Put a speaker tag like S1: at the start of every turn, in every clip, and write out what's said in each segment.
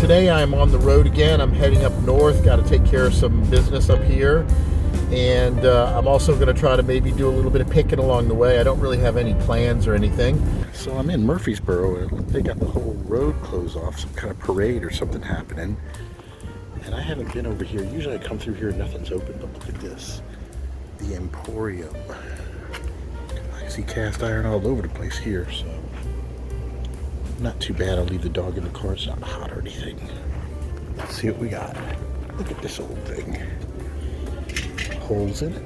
S1: today I'm on the road again. I'm heading up north. Got to take care of some business up here. And I'm also going to try to maybe do a little bit of picking along the way. I don't really have any plans or anything. So I'm in Murfreesboro. They got the whole road closed off, some kind of parade or something happening. And I haven't been over here. Usually I come through here and nothing's open, but look at this. The Emporium. I see cast iron all over the place here, so not too bad. I'll leave the dog in the car. It's not hot or anything. Let's see what we got. Look at this old thing. Holes in it.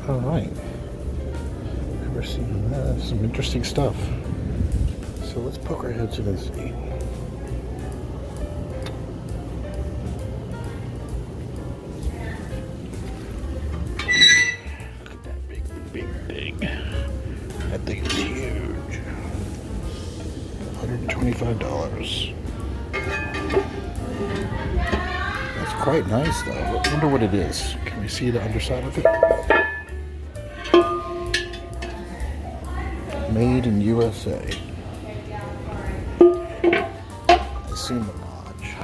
S1: All right. Never seen that. Some interesting stuff. So let's poke our heads in and see. Look at that big thing. That thing is huge. $125. That's quite nice though. I wonder what it is. Can we see the underside of it? Made in USA. I assume a lodge.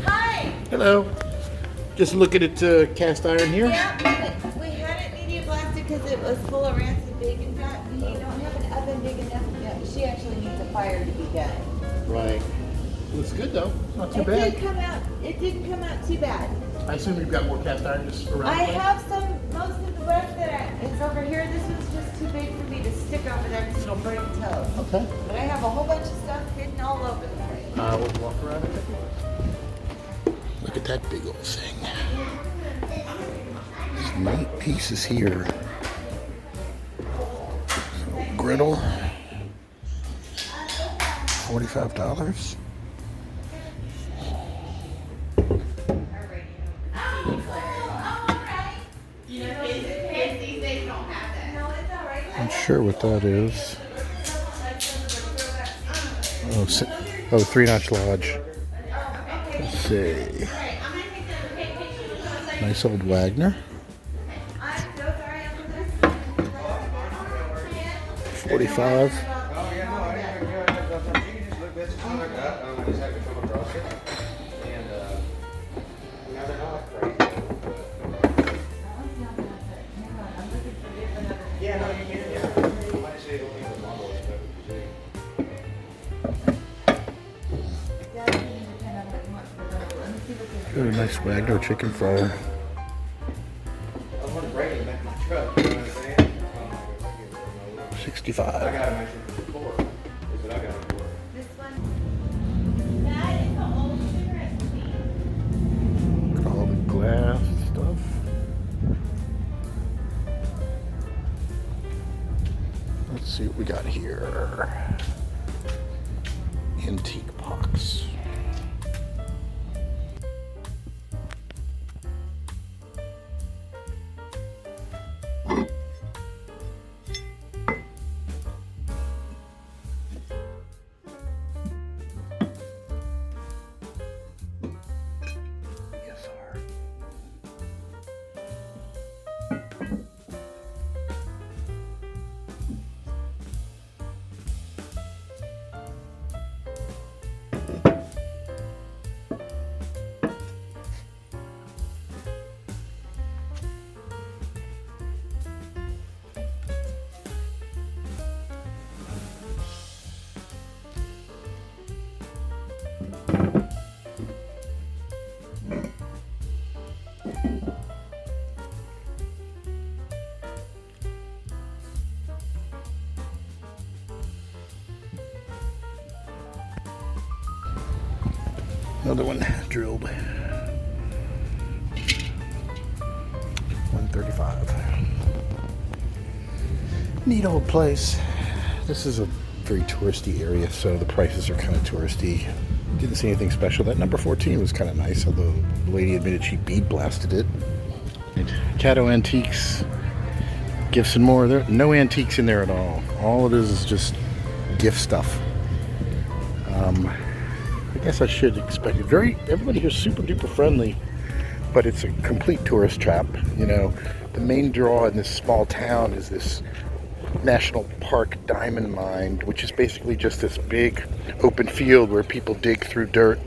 S2: Hi!
S1: Hello. Just looking at cast iron here.
S2: Yeah, we had it medium blasted because it was full of rancid bacon fat. We don't have an oven big enough yet. She actually needs a fire to be done.
S1: Right. Looks good though. It's not too
S2: It
S1: bad.
S2: didn't come out too bad.
S1: I assume you've got more cast iron just around.
S2: I have most of the rest is over here. This one's just too big for me to stick over there because it'll break toes.
S1: Okay.
S2: But I have a whole bunch of stuff hidden all over the place.
S1: We'll walk around and take a look. Look at that big old thing. Some neat pieces here. So, griddle. $45. Not sure what that is. Oh, 3-notch lodge. Let's see. Nice old Wagner. 45. Got a nice Wagner chicken fryer. 65. Look at all the glass stuff. Let's see what we got here. Antique box. Another one drilled. 135. Neat old place. This is a very touristy area, so the prices are kind of touristy. Didn't see anything special. That number 14 was kind of nice, although the lady admitted she bead blasted it. Caddo Antiques, Gifts and More. There are no antiques in there at all. All it is just gift stuff. I guess I should expect it. Everybody here is super duper friendly, but it's a complete tourist trap. You know, the main draw in this small town is this National Park diamond mine, which is basically just this big open field where people dig through dirt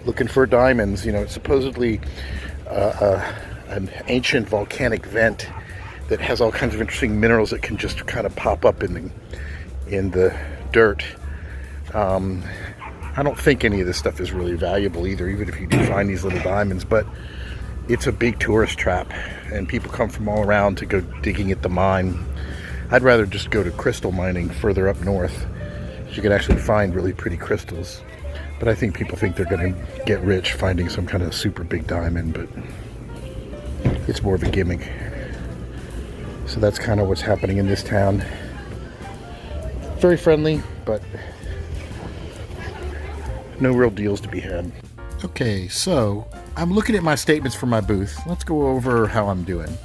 S1: looking for diamonds. You know, it's supposedly an ancient volcanic vent that has all kinds of interesting minerals that can just kind of pop up in the dirt. I don't think any of this stuff is really valuable either, even if you do find these little diamonds, but it's a big tourist trap and people come from all around to go digging at the mine. I'd rather just go to crystal mining further up north. You can actually find really pretty crystals. But I think people think they're going to get rich finding some kind of super big diamond, but it's more of a gimmick. So that's kind of what's happening in this town. Very friendly, but no real deals to be had. Okay, so I'm looking at my statements for my booth. Let's go over how I'm doing.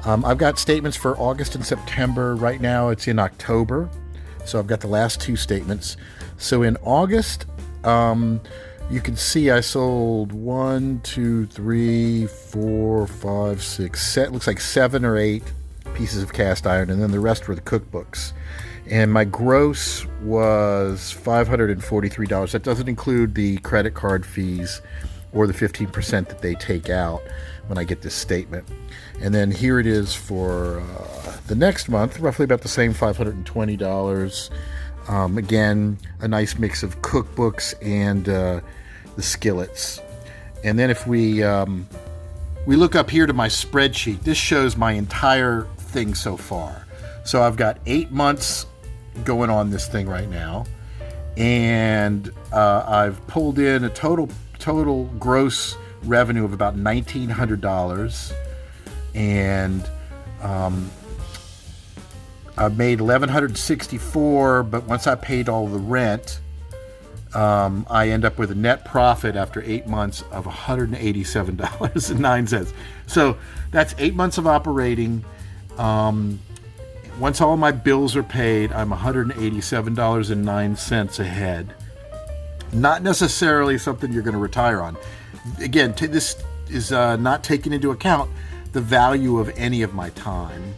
S1: I've got statements for August and September. Right now it's in October, so I've got the last two statements. So in August, you can see I sold 1, 2, 3, 4, 5, 6, looks like 7 or 8 pieces of cast iron, and then the rest were the cookbooks. And my gross was $543. That doesn't include the credit card fees or the 15% that they take out when I get this statement. And then here it is for the next month, roughly about the same, $520. Again, a nice mix of cookbooks and the skillets. And then if we look up here to my spreadsheet, this shows my entire thing so far. So I've got 8 months going on this thing right now, and I've pulled in a total gross revenue of about $1,900, and I've made $1,164, but once I paid all the rent, I end up with a net profit after 8 months of $187.09. So that's 8 months of operating. Once all my bills are paid, I'm $187.09 ahead. Not necessarily something you're going to retire on. Again, this is not taking into account the value of any of my time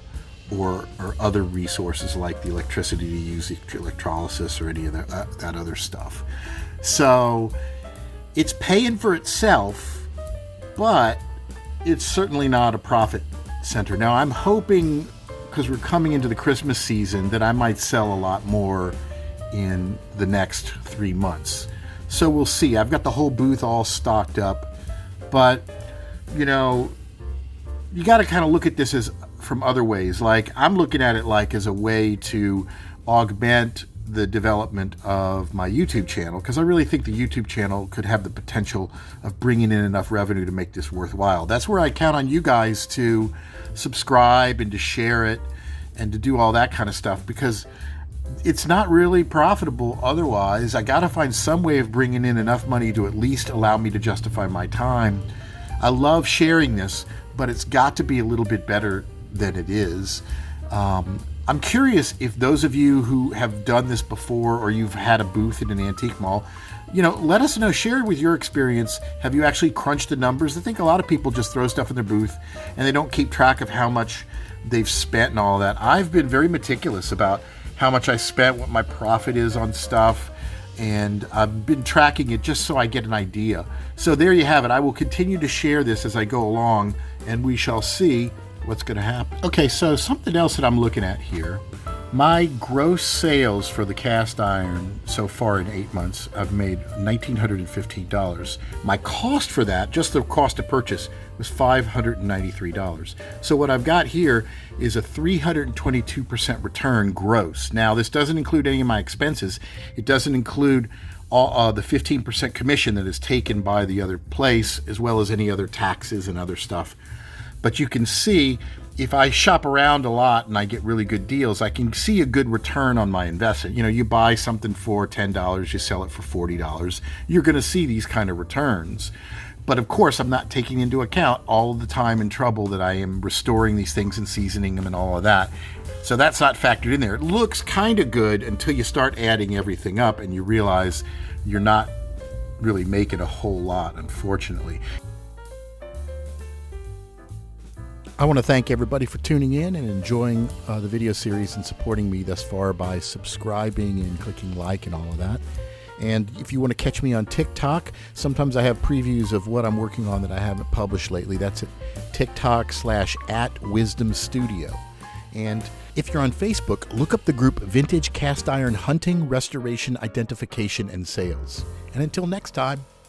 S1: or other resources like the electricity to use, electrolysis, or any of that other stuff. So it's paying for itself, but it's certainly not a profit center. Now, I'm hoping, because we're coming into the Christmas season, that I might sell a lot more in the next 3 months. So we'll see. I've got the whole booth all stocked up, but you know, you got to kind of look at this as from other ways. Like, I'm looking at it like as a way to augment the development of my YouTube channel, because I really think the YouTube channel could have the potential of bringing in enough revenue to make this worthwhile. That's where I count on you guys to subscribe and to share it and to do all that kind of stuff, because it's not really profitable otherwise. I got to find some way of bringing in enough money to at least allow me to justify my time. I love sharing this, but it's got to be a little bit better than it is. I'm curious if those of you who have done this before, or you've had a booth in an antique mall, you know, let us know, share with your experience. Have you actually crunched the numbers? I think a lot of people just throw stuff in their booth and they don't keep track of how much they've spent and all that. I've been very meticulous about how much I spent, what my profit is on stuff, and I've been tracking it just so I get an idea. So there you have it. I will continue to share this as I go along, and we shall see what's going to happen. Okay, so something else that I'm looking at here. My gross sales for the cast iron so far in 8 months, I've made $1,915. My cost for that, just the cost to purchase, was $593. So what I've got here is a 322% return gross. Now, this doesn't include any of my expenses. It doesn't include all the 15% commission that is taken by the other place, as well as any other taxes and other stuff. But you can see, if I shop around a lot and I get really good deals, I can see a good return on my investment. You know, you buy something for $10, you sell it for $40, you're going to see these kind of returns. But of course, I'm not taking into account all of the time and trouble that I am restoring these things and seasoning them and all of that. So that's not factored in there. It looks kind of good until you start adding everything up and you realize you're not really making a whole lot, unfortunately. I want to thank everybody for tuning in and enjoying the video series and supporting me thus far by subscribing and clicking like and all of that. And if you want to catch me on TikTok, sometimes I have previews of what I'm working on that I haven't published lately. That's at TikTok/@WisdomStudio. And if you're on Facebook, look up the group Vintage Cast Iron Hunting, Restoration, Identification, and Sales. And until next time,